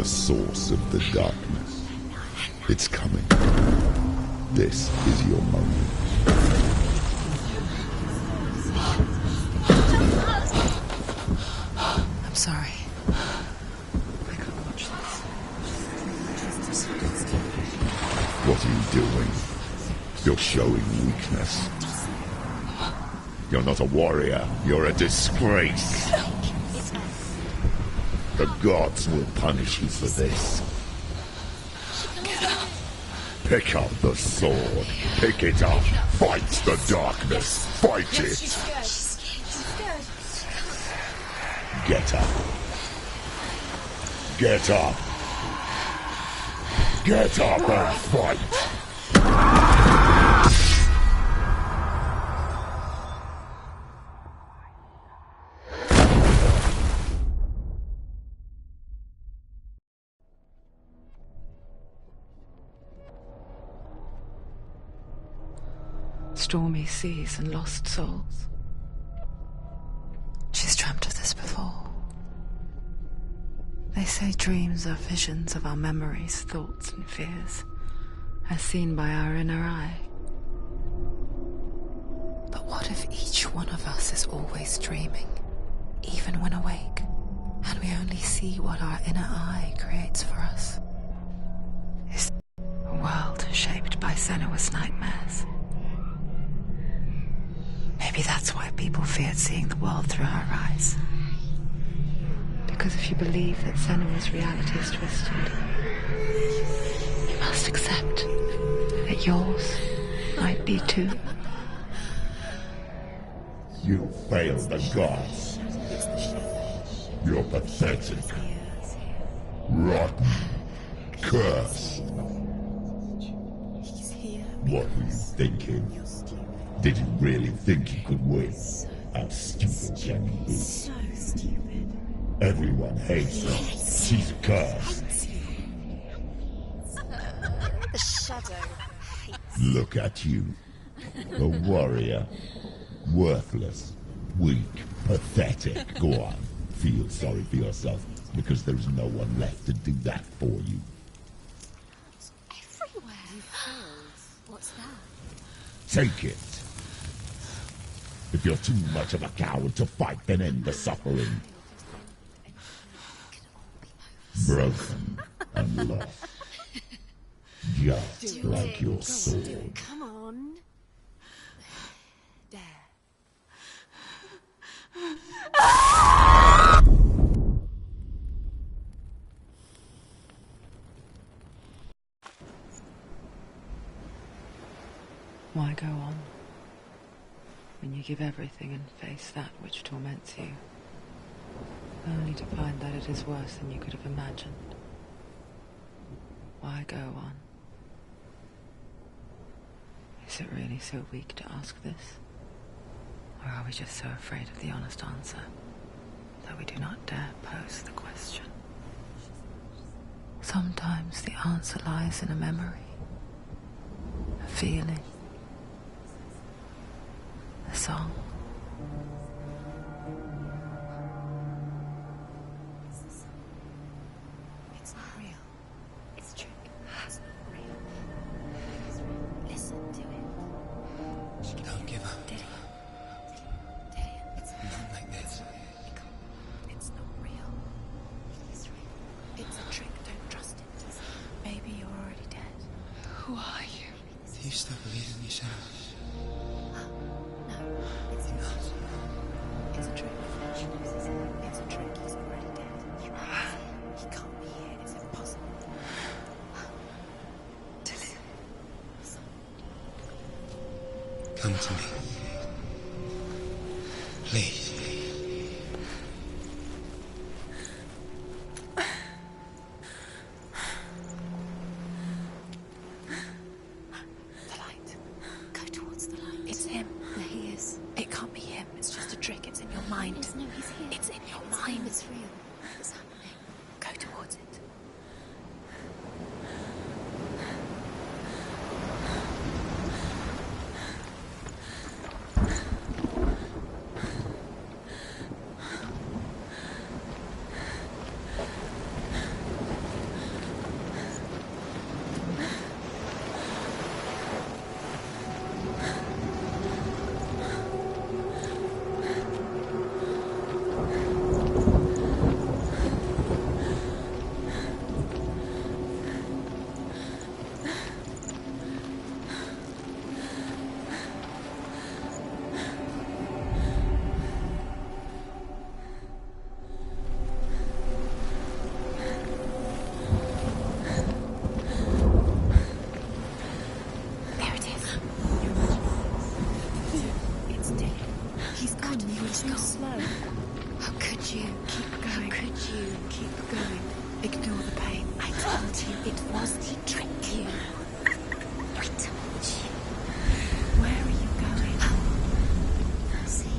source of the darkness. It's coming. This is your moment. I'm sorry. I can't watch this. What are you doing? You're showing weakness. You're not a warrior. You're a disgrace. The gods will punish you for this. Pick up the sword. Pick it up. Fight the darkness. Fight it. Get up. Get up. Get up and fight. Stormy seas and lost souls. She's dreamt of this before. They say dreams are visions of our memories, thoughts and fears, as seen by our inner eye. But what if each one of us is always dreaming, even when awake, and we only see what our inner eye creates for us? Is a world shaped by Senua's nightmares? Maybe that's why people feared seeing the world through her eyes. Because if you believe that Senua's reality is twisted, you must accept that yours might be too. You failed the gods. You're pathetic. Rotten. Cursed. What were you thinking? Did you really think you could win? How stupid can you be? So stupid. Everyone hates her. She's cursed. The shadow hates. Look at you. A warrior. Worthless. Weak. Pathetic. Go on. Feel sorry for yourself, because there's no one left to do that for you. Everywhere. You failed. What's that? Take it. If you're too much of a coward to fight, then end the suffering. Broken and lost. Just like your sword. Come on. There. Why go on when you give everything and face that which torments you, only to find that it is worse than you could have imagined? Why go on? Is it really so weak to ask this? Or are we just so afraid of the honest answer that we do not dare pose the question? Sometimes the answer lies in a memory, a feeling, a song. It's not real. It's a trick. It's not real. Listen to it. Don't give up. Did it? It's Not like this. It's not real. It's real. It's a trick. Don't trust it. Maybe you're already dead. Who are you? Do you still believe in yourself? No, it's not. It's a trick. It's a trick. He's already dead. He can't be here. It's impossible. Come to me. Please. The light. Go towards the light. It's him. There he is. It can't be him. It's just a trick. It's in your mind. No, he's here. It's in your mind. It's real. It's happening. Go towards it. you. It was he tricked you. I told you. Where are you going? See,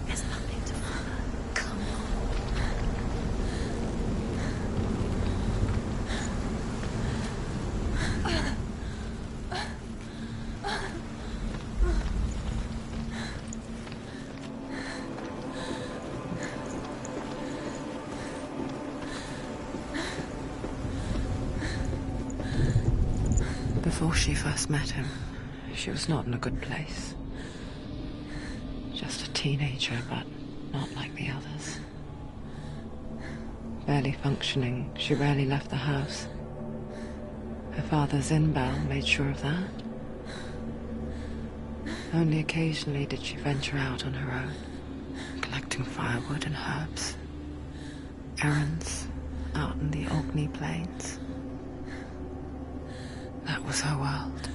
there's nothing to follow. Come Before she first met him, she was not in a good place. Just a teenager, but not like the others. Barely functioning, she rarely left the house. Her father's in-bell made sure of that. Only occasionally did she venture out on her own, collecting firewood and herbs. Errands out in the Orkney Plains. That was her world.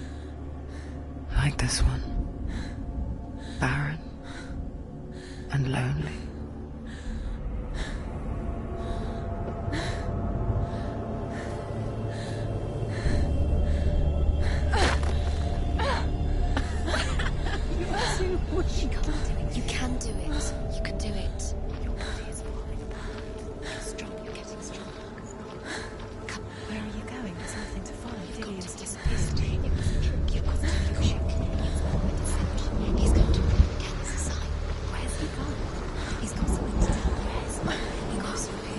Like this one. Barren and lonely. You can't do it. You can do it. You can do it. Your body is falling apart. You're strong. You're getting stronger. Come. Where are you going? There's nothing to follow. Dillian's disappeared. It was a trick. You've got to do your It's all a deception. He's going to bring it again as a sign. Where's he gone? He's got something to tell. Where's he? He goes from here.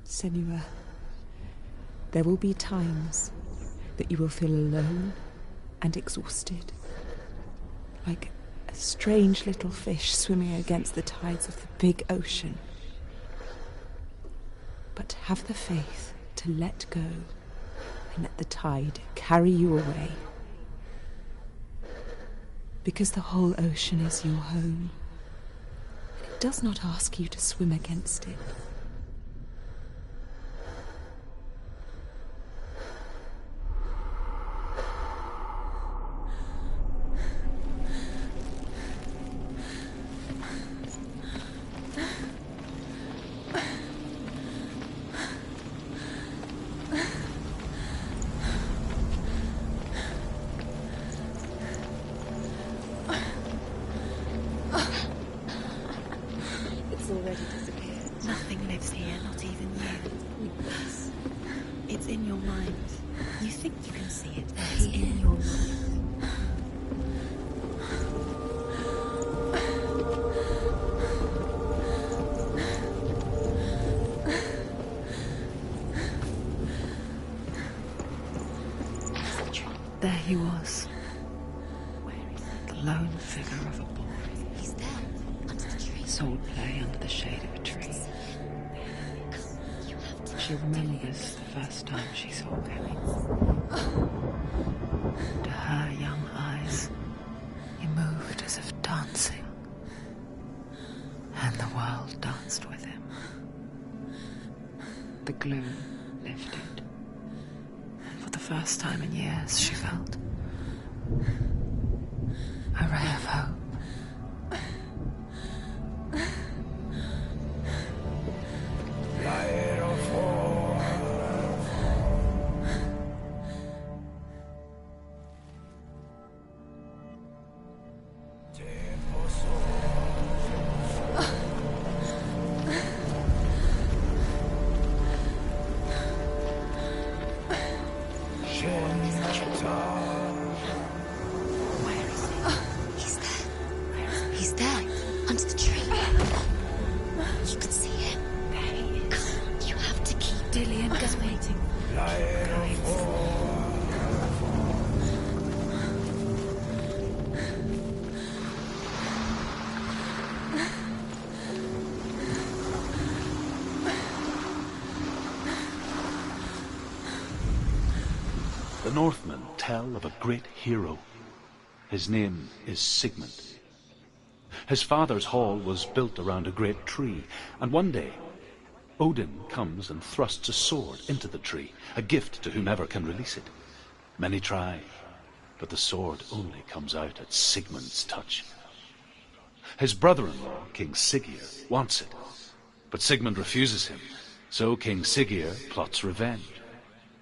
Senua, there will be times that you will feel alone and exhausted, like a strange little fish swimming against the tides of the big ocean. But have the faith to let go and let the tide carry you away. Because the whole ocean is your home. It does not ask you to swim against it. Already disappeared. Nothing lives here, not even you. Yes. It's in your mind. You think you can see it, but It's it's in your mind. There he was. Where is he? The lone figure of a boy. He's there, under the tree. Soul play under the shade of a tree. You have to. She remembers the first time she saw him. To her young eyes, he moved as if dancing, and the world danced with him. The gloom lifted, and for the first time in years she felt a ray of hope. Where is he? He's there. Just waiting. The Northmen tell of a great hero. His name is Sigmund. His father's hall was built around a great tree, and one day Odin comes and thrusts a sword into the tree, a gift to whomever can release it. Many try, but the sword only comes out at Sigmund's touch. His brother-in-law, King Siggeir, wants it, but Sigmund refuses him, so King Siggeir plots revenge.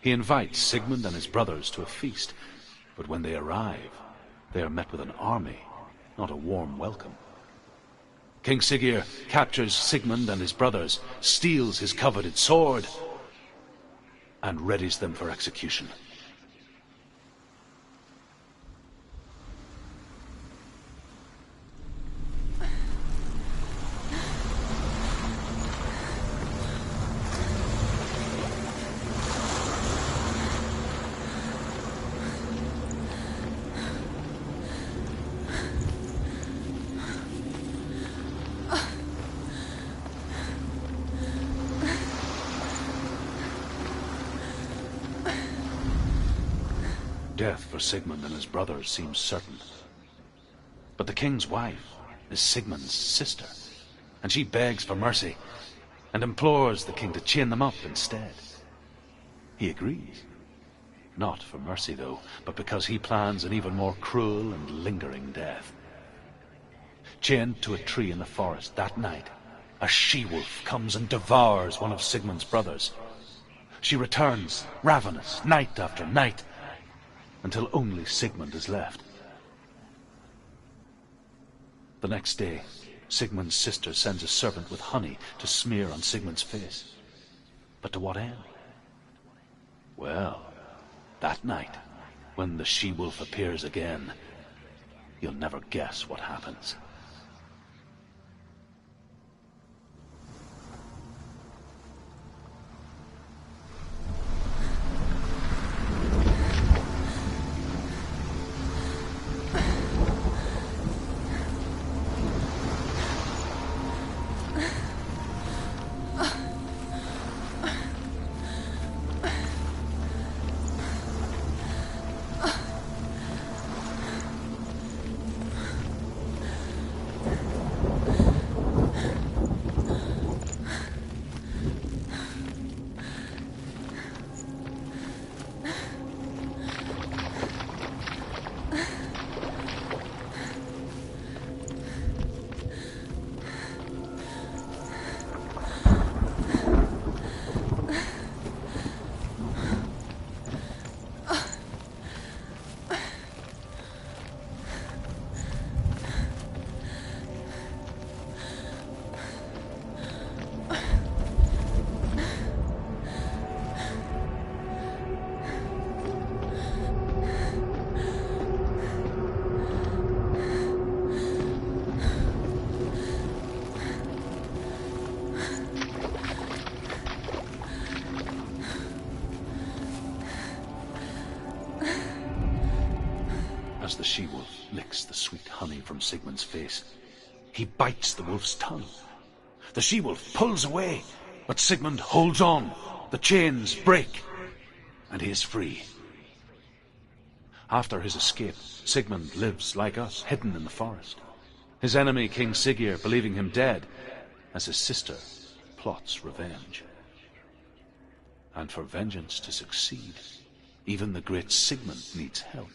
He invites Sigmund and his brothers to a feast, but when they arrive, they are met with an army, not a warm welcome. King Siggeir captures Sigmund and his brothers, steals his coveted sword, and readies them for execution. Death for Sigmund and his brothers seems certain. But the king's wife is Sigmund's sister, and she begs for mercy and implores the king to chain them up instead. He agrees. Not for mercy, though, but because he plans an even more cruel and lingering death. Chained to a tree in the forest that night, a she-wolf comes and devours one of Sigmund's brothers. She returns, ravenous, night after night, until only Sigmund is left. The next day, Sigmund's sister sends a servant with honey to smear on Sigmund's face. But to what end? Well, that night, when the she-wolf appears again, you'll never guess what happens. As the she-wolf licks the sweet honey from Sigmund's face, he bites the wolf's tongue. The she-wolf pulls away, but Sigmund holds on. The chains break, and he is free. After his escape, Sigmund lives like us, hidden in the forest. His enemy, King Siggeir, believing him dead, as his sister plots revenge. And for vengeance to succeed, even the great Sigmund needs help.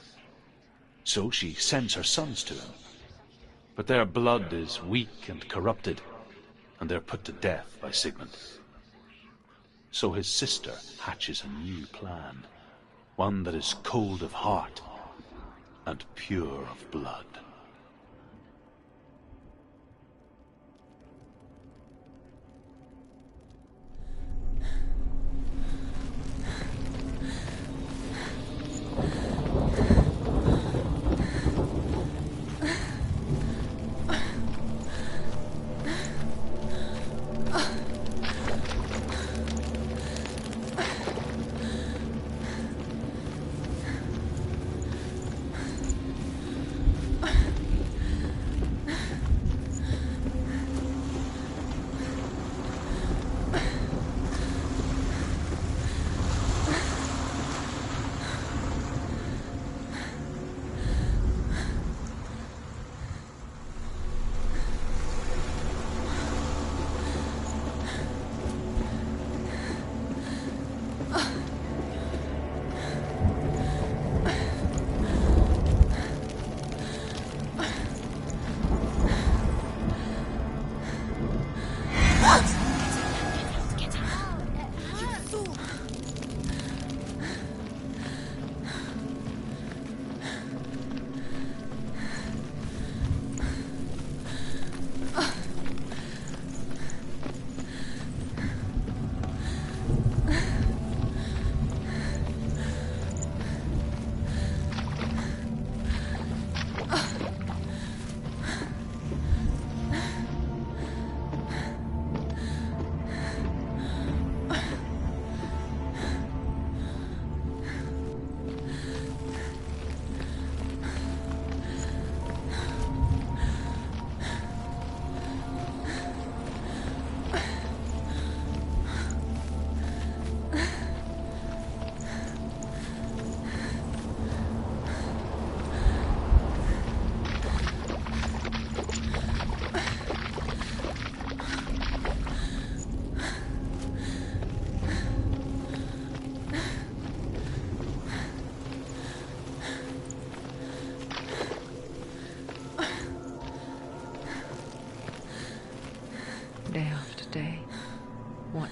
So she sends her sons to him. But their blood is weak and corrupted, and they're put to death by Sigmund. So his sister hatches a new plan, one that is cold of heart and pure of blood.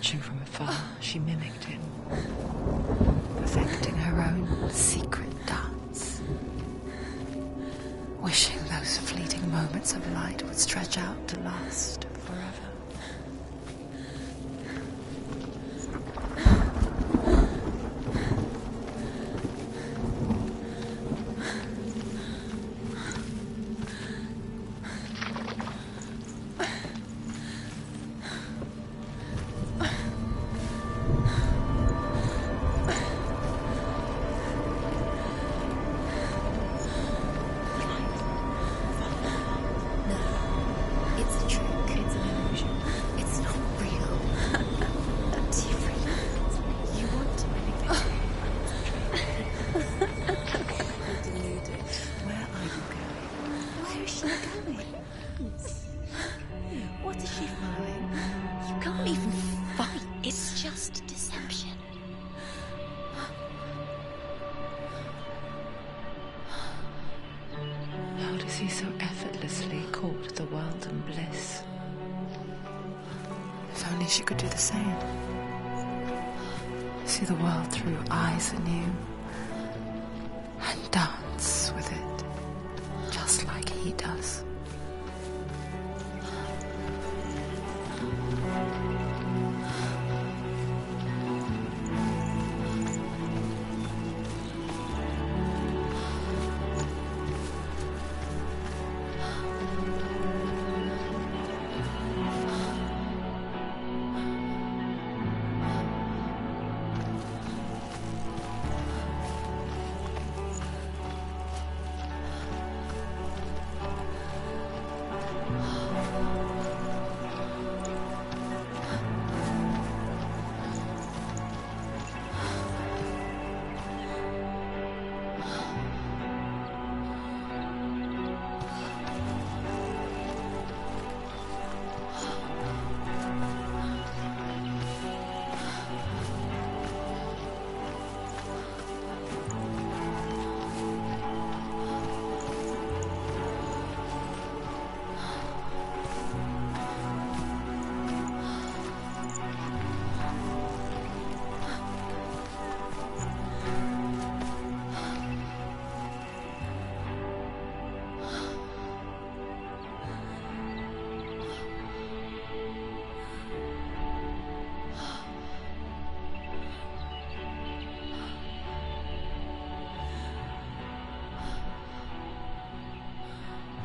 Watching from afar, she mimicked him, perfecting her own secret dance, wishing those fleeting moments of light would stretch out to last forever. He so effortlessly caught the world in bliss. If only she could do the same. See the world through eyes anew and dance with it, just like he does.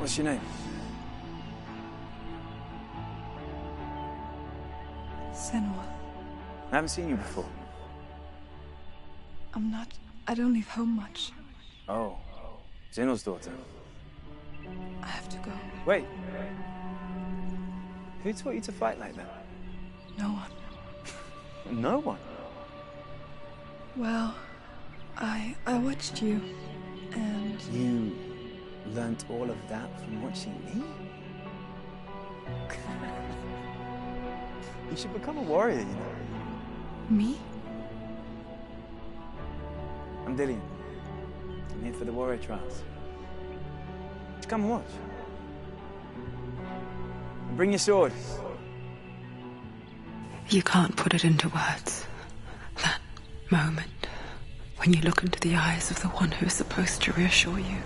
What's your name? Senua. I haven't seen you before. I don't leave home much. Oh, Zeno's daughter. I have to go. Wait. Who taught you to fight like that? No one. No one? Well, I watched you, and... You learnt all of that from watching me? You should become a warrior, you know. Me? I'm Dillian. I'm here for the warrior trials. Just come and watch. And bring your sword. You can't put it into words. That moment when you look into the eyes of the one who is supposed to reassure you,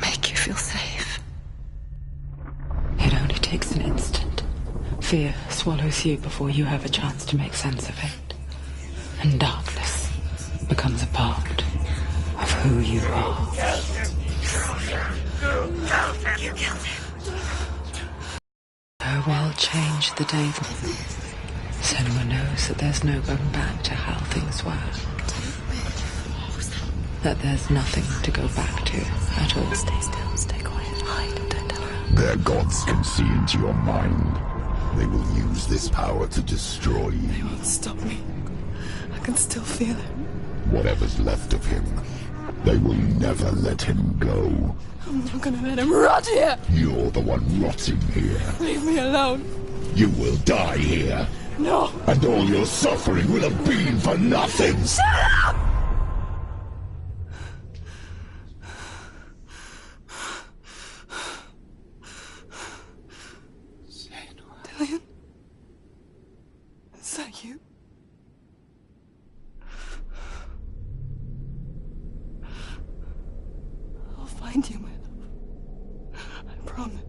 make you feel safe. It only takes an instant. Fear swallows you before you have a chance to make sense of it. And darkness becomes a part of who you are. You killed him. Her world changed the day. Senua knows that there's no going back to how things were. That there's nothing to go back to at all. Stay still, stay quiet, hide, don't tell her. Their gods can see into your mind. They will use this power to destroy you. They won't stop me. I can still feel it. Whatever's left of him, they will never let him go. I'm not gonna let him rot here! You're the one rotting here. Leave me alone. You will die here. No! And all your suffering will have been for nothing. Shut up! Dillian? you. I'll find you, my love. I promise.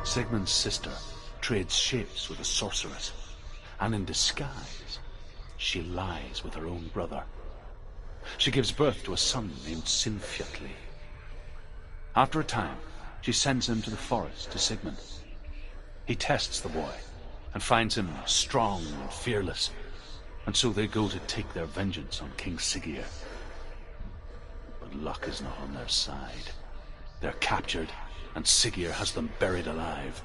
Sigmund's sister trades shapes with a sorceress, and in disguise, she lies with her own brother. She gives birth to a son named Sinfjotli. After a time, she sends him to the forest to Sigmund. He tests the boy and finds him strong and fearless, and so they go to take their vengeance on King Siggeir. But luck is not on their side. They're captured, and Siggeir has them buried alive.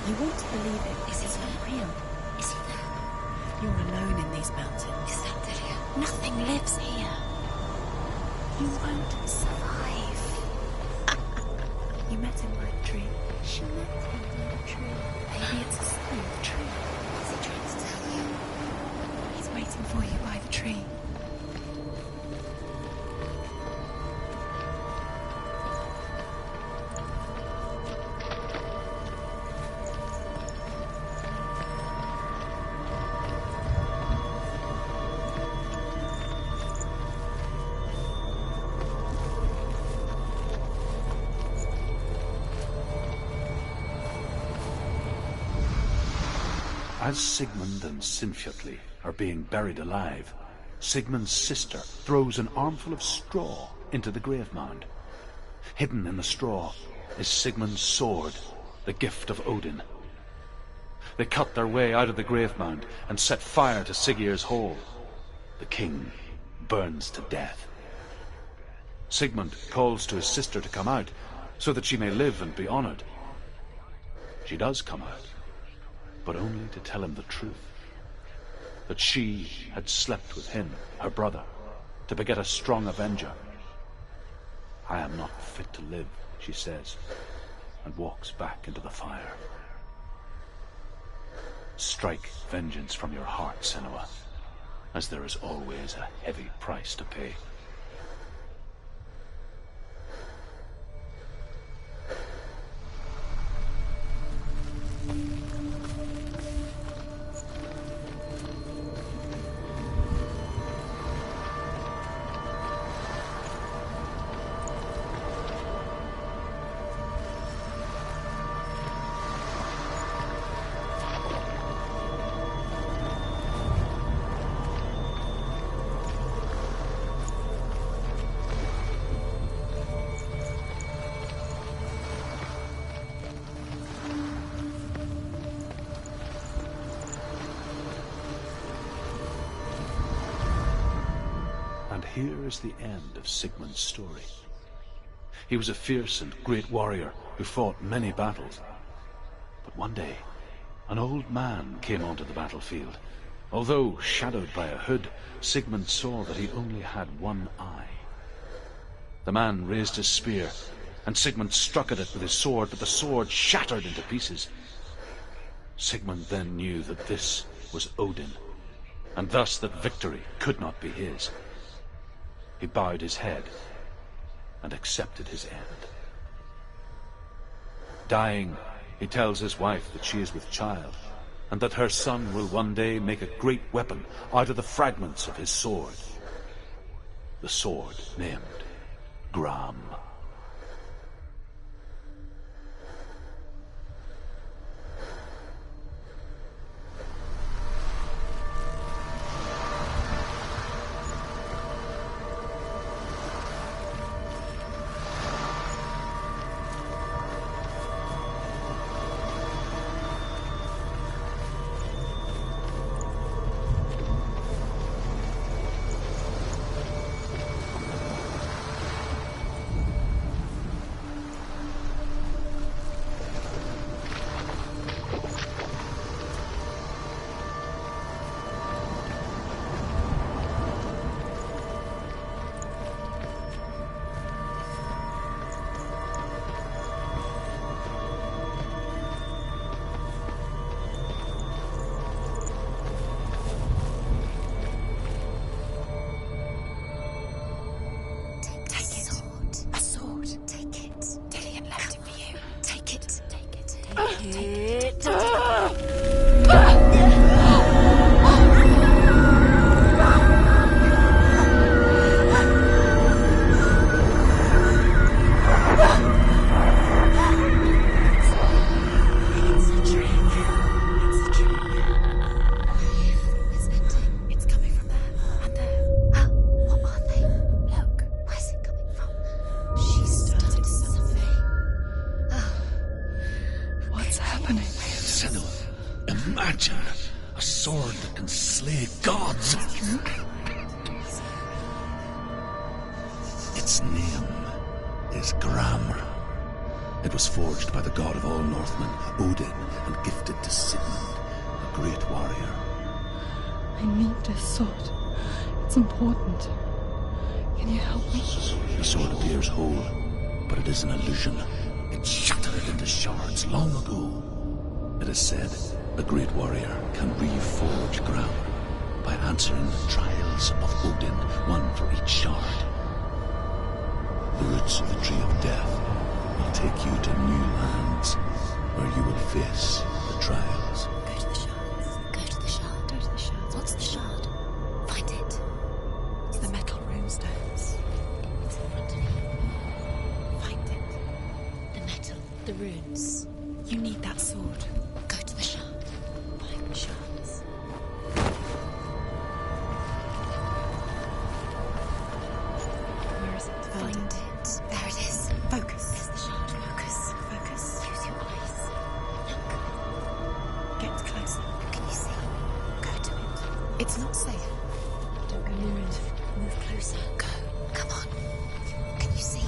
You want to believe it. Is it not real? Is he there? You're alone in these mountains. Is that Delia? Nothing lives here. You won't survive. You met him by the tree. She met him by the tree. Maybe it's a sign of the tree. What's he trying to tell you? He's waiting for you by the tree. As Sigmund and Sinfjotli are being buried alive, Sigmund's sister throws an armful of straw into the grave mound. Hidden in the straw is Sigmund's sword, the gift of Odin. They cut their way out of the grave mound and set fire to Siggeir's hall. The king burns to death. Sigmund calls to his sister to come out so that she may live and be honored. She does come out, but only to tell him the truth, that she had slept with him, her brother, to beget a strong avenger. I am not fit to live, she says, and walks back into the fire. Strike vengeance from your heart, Senua, as there is always a heavy price to pay. Here is the end of Sigmund's story. He was a fierce and great warrior who fought many battles. But one day, an old man came onto the battlefield. Although shadowed by a hood, Sigmund saw that he only had one eye. The man raised his spear, and Sigmund struck at it with his sword, but the sword shattered into pieces. Sigmund then knew that this was Odin, and thus that victory could not be his. He bowed his head and accepted his end. Dying, he tells his wife that she is with child, and that her son will one day make a great weapon out of the fragments of his sword. The sword named Gram. Its name is Gram. It was forged by the god of all Northmen, Odin, and gifted to Sigmund, a great warrior. I need this sword. It's important. Can you help me? The sword appears whole, but it is an illusion. It shattered into shards long ago. It is said a great warrior can reforge Gram by answering the trials of Odin, one for each shard. The roots of the tree of death will take you to new lands where you will face the trials. Go to the shards. Go to the shard. Go to the shard. What's the shard? Find it. It's the metal runestones. It's in front of you. Find it. The metal. The runes. You need that sword. Go to the shard. Find the shards. Where is it? Find it. There it is. Focus. There's the shard. Focus. Focus. Use your eyes. Get closer. Can you see? Go to it. It's not safe. Don't go near it. Move closer. Go. Come on. Can you see?